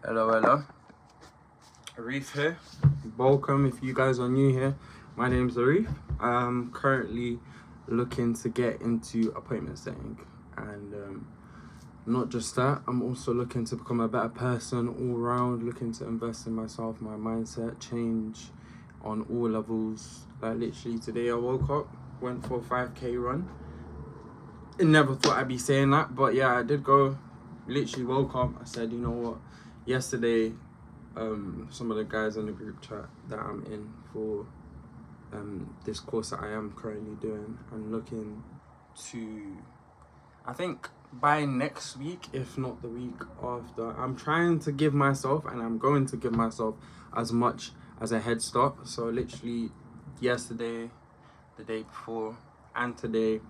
Hello. Arif here. Welcome if you guys are new here. My name's Arif. I'm currently looking to get into appointment setting, and not just that, I'm also looking to become a better person all around, looking to invest in myself, my mindset, change on all levels. Like literally today I woke up, went for a 5k run. I never thought I'd be saying that, but yeah, I did go. Literally woke up, I said, you know what, yesterday some of the guys in the group chat that I'm in for this course that I am currently doing, and looking to, I think by next week, if not the week after, I'm trying to give myself, and I'm going to give myself as much as a head start. So literally yesterday, the day before, and today,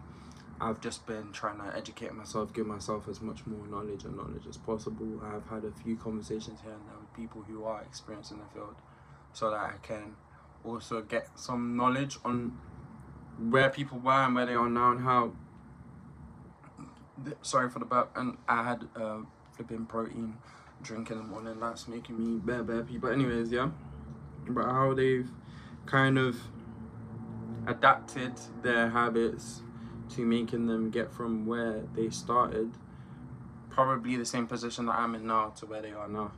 I've just been trying to educate myself, give myself as much more knowledge as possible. I've had a few conversations here and there with people who are experienced in the field, so that I can also get some knowledge on where people were and where they are now, and how. Sorry for the burp. And I had flipping protein drink in the morning. That's making me burpy. But anyways, yeah. But how they've kind of adapted their habits to making them get from where they started, probably the same position that I'm in now, to where they are now.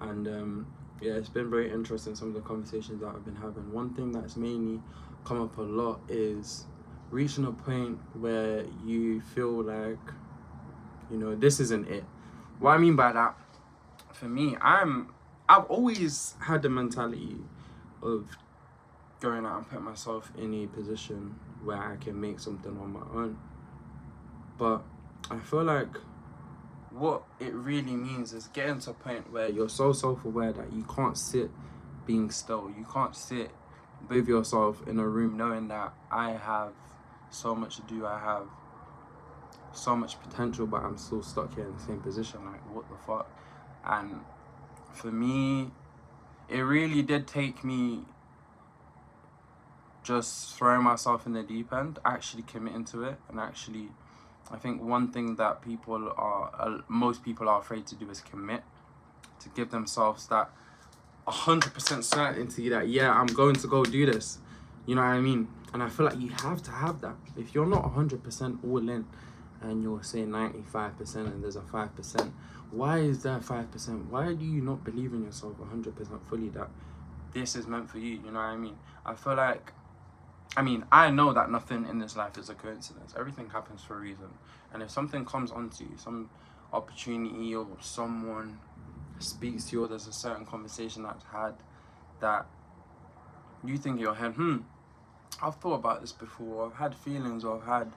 And yeah, it's been very interesting, some of the conversations that I've been having. One thing that's mainly come up a lot is reaching a point where you feel like, you know, this isn't it. What I mean by that, for me, I've always had the mentality of going out and putting myself in a position where I can make something on my own. But I feel like what it really means is getting to a point where you're so self-aware that you can't sit being still. You can't sit with yourself in a room knowing that I have so much to do, I have so much potential, but I'm still stuck here in the same position. Like, what the fuck? And for me, it really did take me just throwing myself in the deep end, actually committing to it. And actually, I think one thing that most people are afraid to do is commit, to give themselves that 100% certainty that, yeah, I'm going to go do this. You know what I mean? And I feel like you have to have that. If you're not 100% all in, and you're saying 95% and there's a 5%, why is there 5%? Why do you not believe in yourself 100% fully that this is meant for you? You know what I mean? I feel like, I know that nothing in this life is a coincidence. Everything happens for a reason. And if something comes onto you, some opportunity, or someone speaks to you, or there's a certain conversation that's had that you think in your head, I've thought about this before, I've had feelings, or I've had,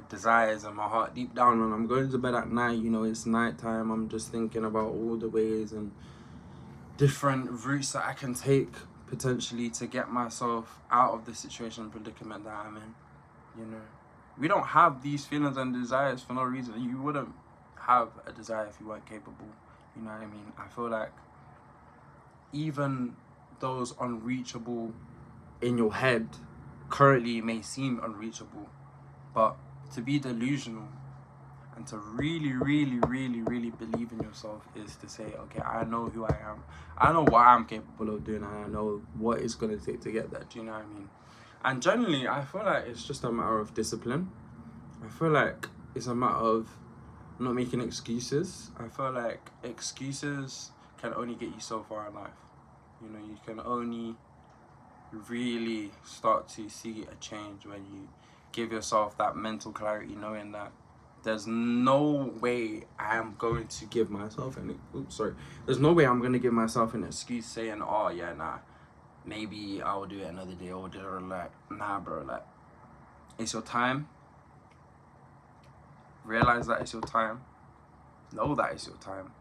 desires in my heart deep down, and I'm going to bed at night, it's nighttime, I'm just thinking about all the ways and different routes that I can take potentially to get myself out of the situation and predicament that I'm in. We don't have these feelings and desires for no reason. You wouldn't have a desire if you weren't capable. You know what I mean? I feel like even those unreachable in your head currently may seem unreachable, but to be delusional and to really, really, really, really believe in yourself is to say, okay, I know who I am. I know what I'm capable of doing, and I know what it's going to take to get there. Do you know what I mean? And generally, I feel like it's just a matter of discipline. I feel like it's a matter of not making excuses. I feel like excuses can only get you so far in life. You can only really start to see a change when you give yourself that mental clarity, knowing that there's no way I'm going to give myself there's no way I'm going to give myself an excuse saying, oh yeah, nah, maybe I'll do it another day, or like, nah bro, like, it's your time. Realize that it's your time. Know that it's your time.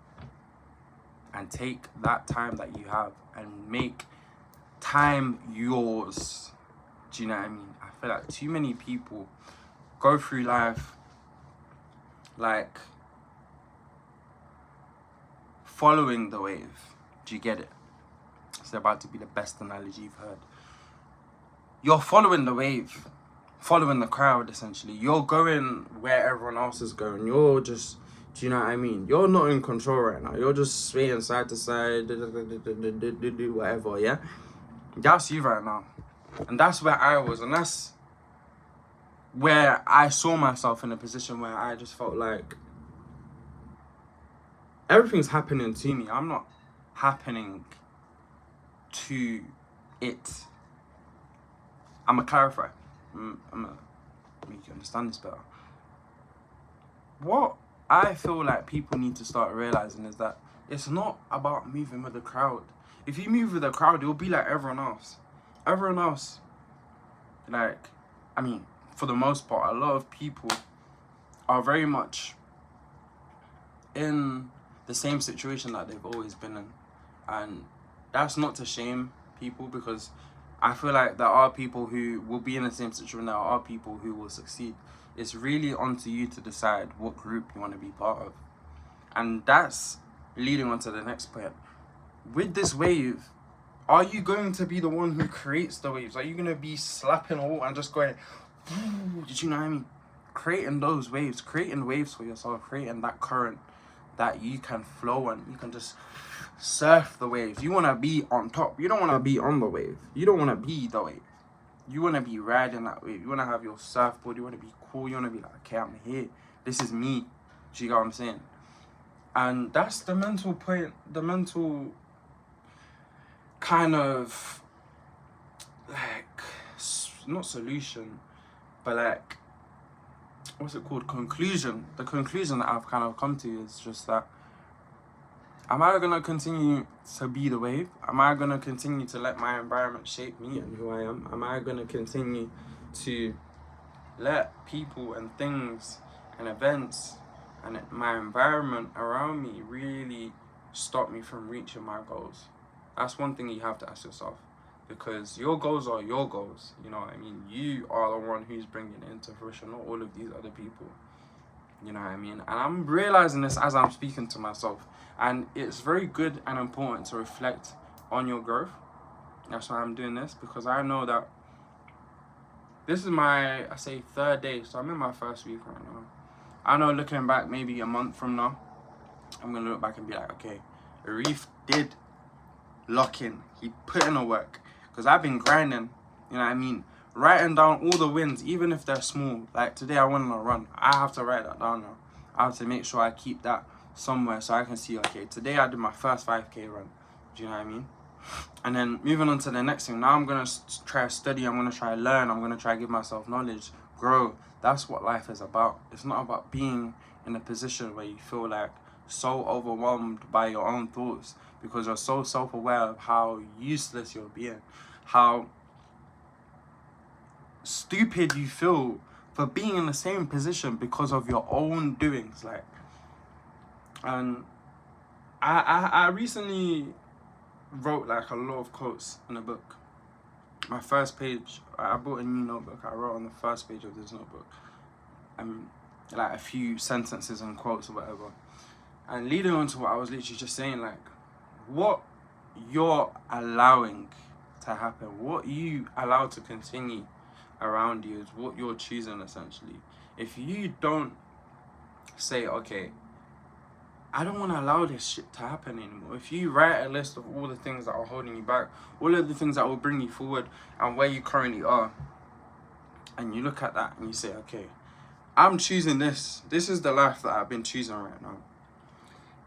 And take that time that you have and make time yours. Do you know what I mean? I feel like too many people go through life like following the wave. Do you get it? It's about to be the best analogy you've heard. You're following the wave, following the crowd, essentially. You're going where everyone else is going. You're just, Do you know what I mean? You're not in control right now. You're just swaying side to side, whatever, yeah? That's you right now. And that's where I was. And that's where I saw myself in a position where I just felt like everything's happening to me. I'm not happening to it. I'm going to clarify. I'm going to make you understand this better. What I feel like people need to start realizing is that it's not about moving with the crowd. If you move with the crowd, you'll be like everyone else. Everyone else, like, I mean, for the most part, a lot of people are very much in the same situation that they've always been in. And that's not to shame people, because I feel like there are people who will be in the same situation. There are people who will succeed. It's really onto you to decide what group you want to be part of. And that's leading on to the next point. With this wave, are you going to be the one who creates the waves? Are you going to be slapping a wall and just going, did you know what I mean? Creating those waves, creating waves for yourself, creating that current that you can flow and you can just surf the waves. You want to be on top. You don't want to be on the wave. You don't want to be the wave. You want to be riding that wave. You want to have your surfboard. You want to be cool. You want to be like, okay, I'm here. This is me. Do you get what I'm saying? And that's the mental point, the mental kind of, like, not solution, but like, what's it called? Conclusion. The conclusion that I've kind of come to is just that, am I going to continue to be the wave? Am I going to continue to let my environment shape me and who I am? Am I going to continue to let people and things and events and my environment around me really stop me from reaching my goals? That's one thing you have to ask yourself, because your goals are your goals. You know what I mean? You are the one who's bringing it into fruition, not all of these other people. You know what I mean? And I'm realizing this as I'm speaking to myself. And it's very good and important to reflect on your growth. That's why I'm doing this, because I know that this is my, I say, 3rd day. So I'm in my 1st week right now. I know looking back maybe a month from now, I'm going to look back and be like, okay, Arif did lock in. He put in the work. Because I've been grinding, you know what I mean? Writing down all the wins, even if they're small. Like today I went on a run. I have to write that down now. I have to make sure I keep that somewhere so I can see, okay, today I did my first 5K run. Do you know what I mean? And then moving on to the next thing. Now I'm going to try to study. I'm going to try to learn. I'm going to try to give myself knowledge, grow. That's what life is about. It's not about being in a position where you feel like so overwhelmed by your own thoughts, because you're so self-aware of how useless you're being, how stupid you feel for being in the same position because of your own doings. Like, and I recently wrote like a lot of quotes in a book. My first page, I bought a new notebook. I wrote on the first page of this notebook, like a few sentences and quotes or whatever. And leading on to what I was literally just saying, like, what you're allowing to happen, what you allow to continue around you is what you're choosing, essentially. If you don't say, okay, I don't want to allow this shit to happen anymore. If you write a list of all the things that are holding you back, all of the things that will bring you forward and where you currently are, and you look at that and you say, okay, I'm choosing this. This is the life that I've been choosing right now.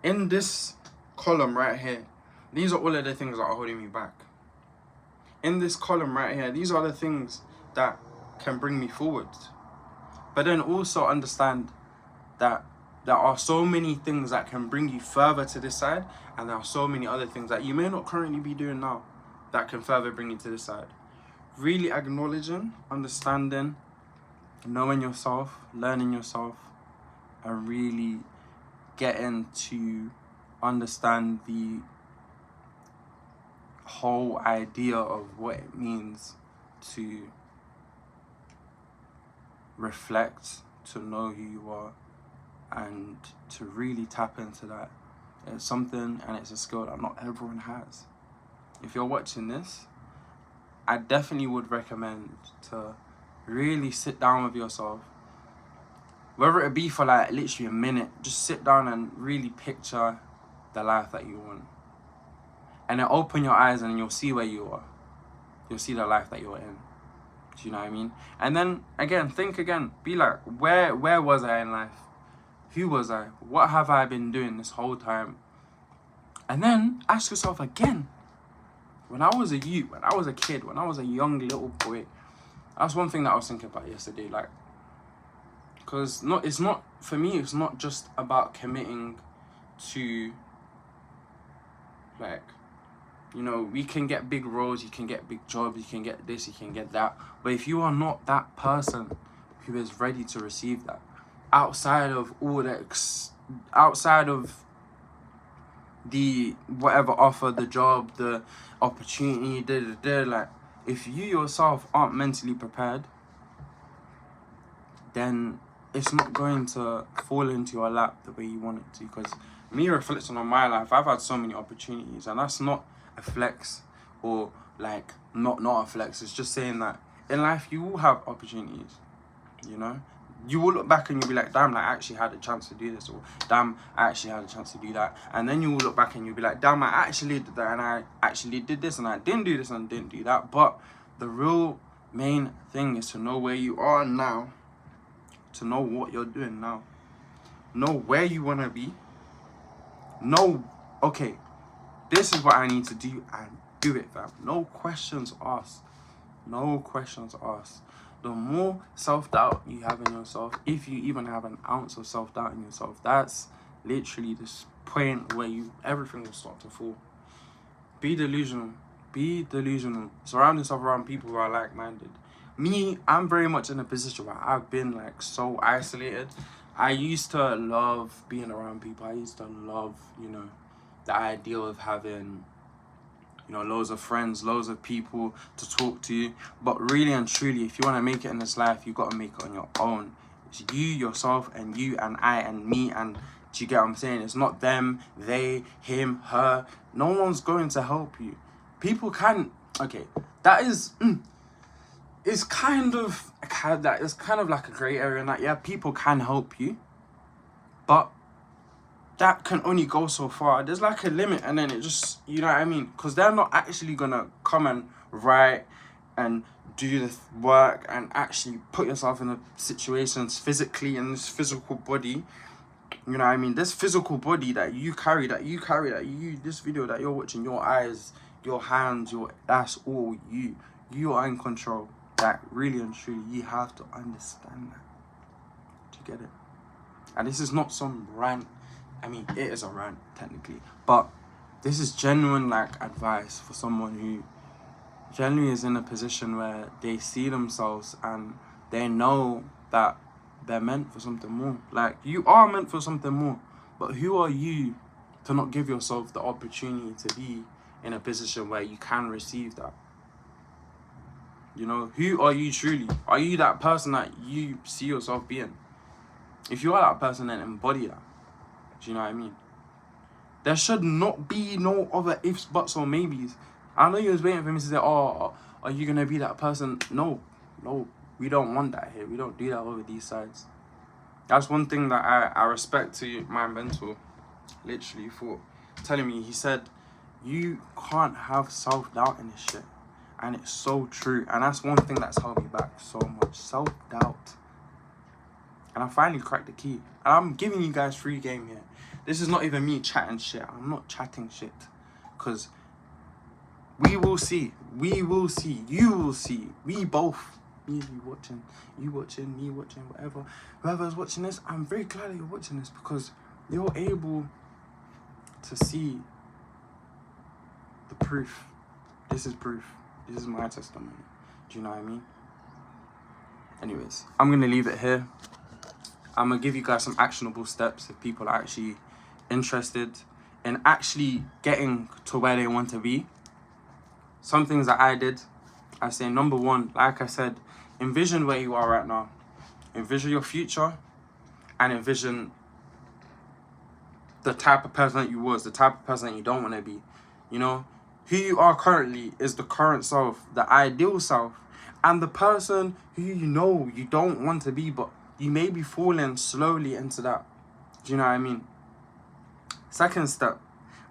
In this column right here, these are all of the things that are holding me back. In this column right here, these are the things that can bring me forward. But then also understand that there are so many things that can bring you further to this side, and there are so many other things that you may not currently be doing now that can further bring you to this side. Really acknowledging, understanding, knowing yourself, learning yourself, and really getting to understand the whole idea of what it means to reflect, to know who you are, and to really tap into that. It's something, and it's a skill that not everyone has. If you're watching this, I definitely would recommend to really sit down with yourself whether it be for like literally a minute, just sit down and really picture the life that you want. And then open your eyes and you'll see where you are. You'll see the life that you're in. Do you know what I mean? And then again, think again. Be like, where was I in life? Who was I? What have I been doing this whole time? And then ask yourself again. When I was a youth, when I was a kid, when I was a young little boy, that's one thing that I was thinking about yesterday. Like, because it's not, for me, it's not just about committing to, like, you know, we can get big roles, you can get big jobs, you can get this, you can get that. But if you are not that person who is ready to receive that, outside of all the, outside of the whatever offer, the job, the opportunity, like, if you yourself aren't mentally prepared, then it's not going to fall into your lap the way you want it to. Because me reflecting on my life, I've had so many opportunities, and that's not a flex or like not a flex. It's just saying that in life you will have opportunities, you know. You will look back and you'll be like, damn, like, I actually had a chance to do this, or damn, I actually had a chance to do that. And then you will look back and you'll be like, damn, I actually did that, and I actually did this, and I didn't do this, and didn't do that. But the real main thing is to know where you are now, to know what you're doing now, know where you want to be, know, okay, this is what I need to do, and do it, fam. No questions asked. No questions asked. The more self-doubt you have in yourself, if you even have an ounce of self-doubt in yourself, that's literally this point where everything will start to fall. Be delusional. Be delusional. Surround yourself around people who are like-minded. Me, I'm very much in a position where I've been like so isolated. I used to love being around people. I used to love, you know, the idea of having, you know, loads of friends, loads of people to talk to. But really and truly, if you want to make it in this life, you got to make it on your own. It's you, yourself, and you, and I, and me, and do you get what I'm saying? It's not them, they, him, her. No one's going to help you. People can, okay, that is, it's kind of like a grey area in that, yeah, people can help you, but that can only go so far. There's like a limit, and then it just, you know what I mean? Because they're not actually gonna come and write and do the work and actually put yourself in the situations physically in this physical body. You know what I mean? This physical body that you carry, this video that you're watching, your eyes, your hands, that's all you. You are in control. Like, really and truly, you have to understand that. Do you get it? And this is not some rant. I mean, it is a rant, technically. But this is genuine, like, advice for someone who generally is in a position where they see themselves and they know that they're meant for something more. Like, you are meant for something more. But who are you to not give yourself the opportunity to be in a position where you can receive that? You know, who are you truly? Are you that person that you see yourself being? If you are that person, then embody that. Do you know what I mean? There should not be no other ifs, buts, or maybes. I know you was waiting for me to say, oh, are you going to be that person? No, we don't want that here. We don't do that over these sides. That's one thing that I respect to my mentor, literally, for telling me. He said, you can't have self-doubt in this shit. And it's so true. And that's one thing that's held me back so much. Self-doubt. And I finally cracked the key. And I'm giving you guys free game here. This is not even me chatting shit. I'm not chatting shit. Because we will see. We will see. You will see. We both. Me watching. You watching. Me watching. Whatever. Whoever's watching this, I'm very glad that you're watching this. Because you're able to see the proof. This is proof. This is my testimony. Do you know what I mean? Anyways, I'm going to leave it here. I'm going to give you guys some actionable steps if people are actually interested in actually getting to where they want to be. Some things that I did, I say, number one, like I said, envision where you are right now. Envision your future and envision the type of person that you was, the type of person that you don't want to be. You know, who you are currently is the current self, the ideal self, and the person who you know you don't want to be, but you may be falling slowly into that. Do you know what I mean? Second step,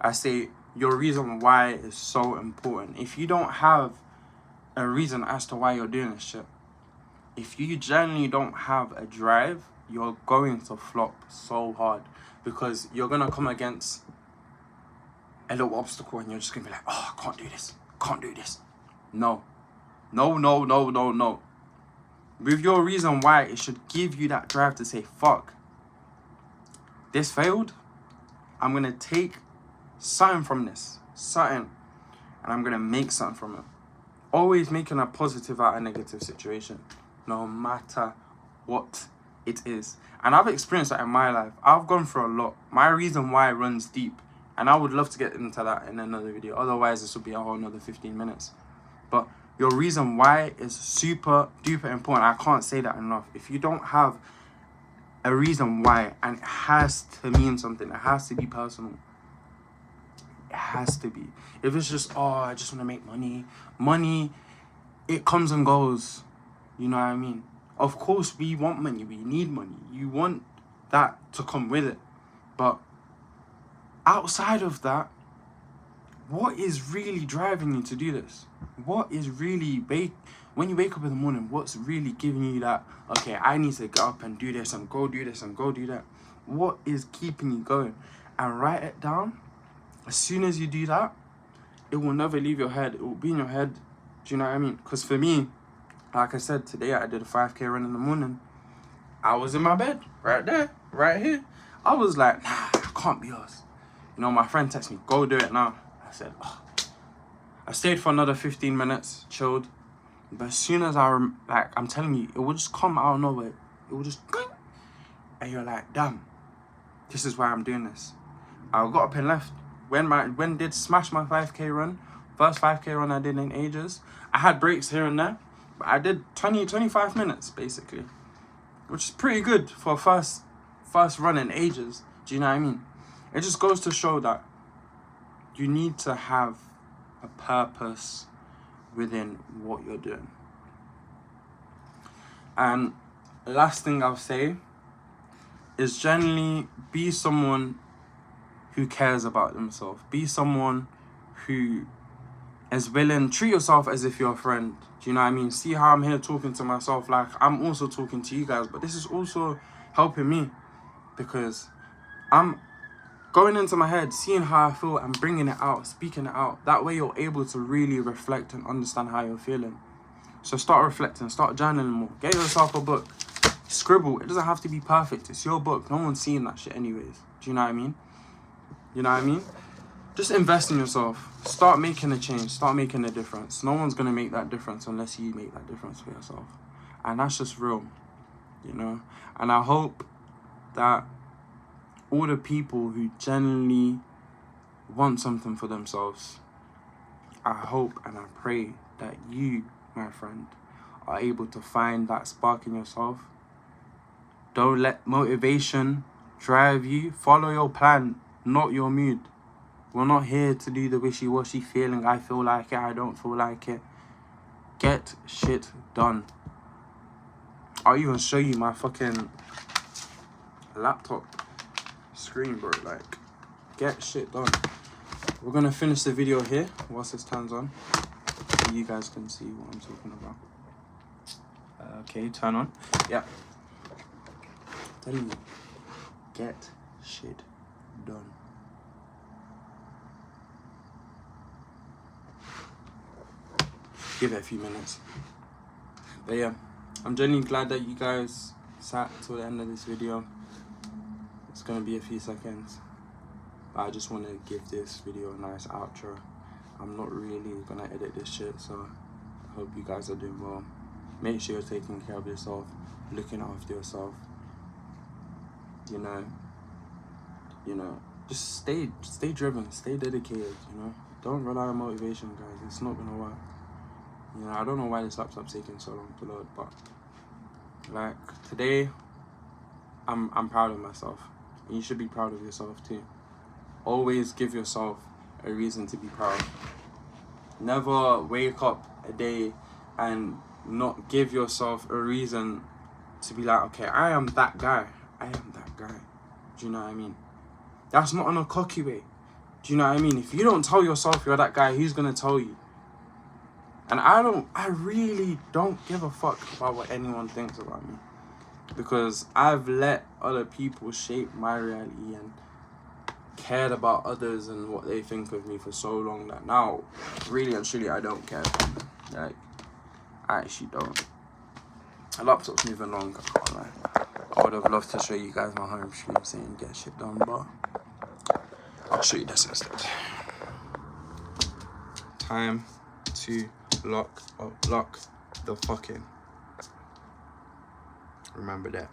I say your reason why is so important. If you don't have a reason as to why you're doing this shit, if you generally don't have a drive, you're going to flop so hard, because you're going to come against a little obstacle and you're just going to be like, oh, I can't do this. Can't do this. No. No. With your reason why, it should give you that drive to say, fuck, this failed. I'm going to take something from this. Something. And I'm going to make something from it. Always making a positive out of a negative situation. No matter what it is. And I've experienced that in my life. I've gone through a lot. My reason why runs deep. And I would love to get into that in another video. Otherwise, this will be a whole another 15 minutes. But your reason why is super duper important. I can't say that enough. If you don't have a reason why, and it has to mean something, it has to be personal. It has to be. If it's just, oh, I just want to make money. Money, it comes and goes. You know what I mean? Of course, we want money. We need money. You want that to come with it. But outside of that, what is really driving you to do this? What is really, when you wake up in the morning, what's really giving you that, okay, I need to get up and do this and go do this and go do that? What is keeping you going? And write it down. As soon as you do that, it will never leave your head. It will be in your head. Do you know what I mean? Because for me, like I said, today I did a 5K run in the morning. I was in my bed, right there, right here. I was like, nah, I can't be yours. You know, my friend texted me, go do it now. I said, oh. I stayed for another 15 minutes, chilled. But as soon as I'm telling you, it will just come out of nowhere. It will just, and you're like, damn, this is why I'm doing this. I got up and left. When did smash my 5K run, first 5K run I did in ages. I had breaks here and there, but I did 25 minutes, basically. Which is pretty good for a first run in ages. Do you know what I mean? It just goes to show that you need to have a purpose within what you're doing. And the last thing I'll say is generally be someone who cares about themselves. Be someone who is willing, treat yourself as if you're a friend. Do you know what I mean? See how I'm here talking to myself like I'm also talking to you guys, but this is also helping me, because I'm going into my head, seeing how I feel and bringing it out, speaking it out. That way you're able to really reflect and understand how you're feeling. So start reflecting, start journaling more. Get yourself a book. Scribble. It doesn't have to be perfect. It's your book. No one's seeing that shit anyways. Do you know what I mean? You know what I mean? Just invest in yourself. Start making a change. Start making a difference. No one's going to make that difference unless you make that difference for yourself. And that's just real. You know? And I hope that all the people who genuinely want something for themselves, I hope and I pray that you, my friend, are able to find that spark in yourself. Don't let motivation drive you. Follow your plan, not your mood. We're not here to do the wishy-washy feeling, I feel like it, I don't feel like it. Get shit done. I'll even show you my fucking laptop screen, bro. Like, get shit done. We're gonna finish the video here whilst this turns on, so you guys can see what I'm talking about. Okay, turn on. Yeah. Tell you, get shit done. Give it a few minutes. But yeah, I'm genuinely glad that you guys sat till the end of this video. It's gonna be a few seconds, but I just want to give this video a nice outro. I'm not really gonna edit this shit, so I hope you guys are doing well. Make sure you're taking care of yourself, looking after yourself. You know, just stay driven, stay dedicated. You know, don't rely on motivation, guys. It's not gonna work. You know, I don't know why this laptop's taking so long to load, but like today, I'm proud of myself. And you should be proud of yourself too. Always give yourself a reason to be proud. Never wake up a day and not give yourself a reason to be like, okay, I am that guy. I am that guy. Do you know what I mean? That's not in a cocky way. Do you know what I mean? If you don't tell yourself you're that guy, who's gonna tell you? And I really don't give a fuck about what anyone thinks about me. Because I've let other people shape my reality and cared about others and what they think of me for so long that now, really and truly, I don't care. Like, I actually don't. My laptop's moving along, I can't lie. I would have loved to show you guys my home stream saying get shit done, but I'll show you this instead. Time to lock the fucking. Remember that.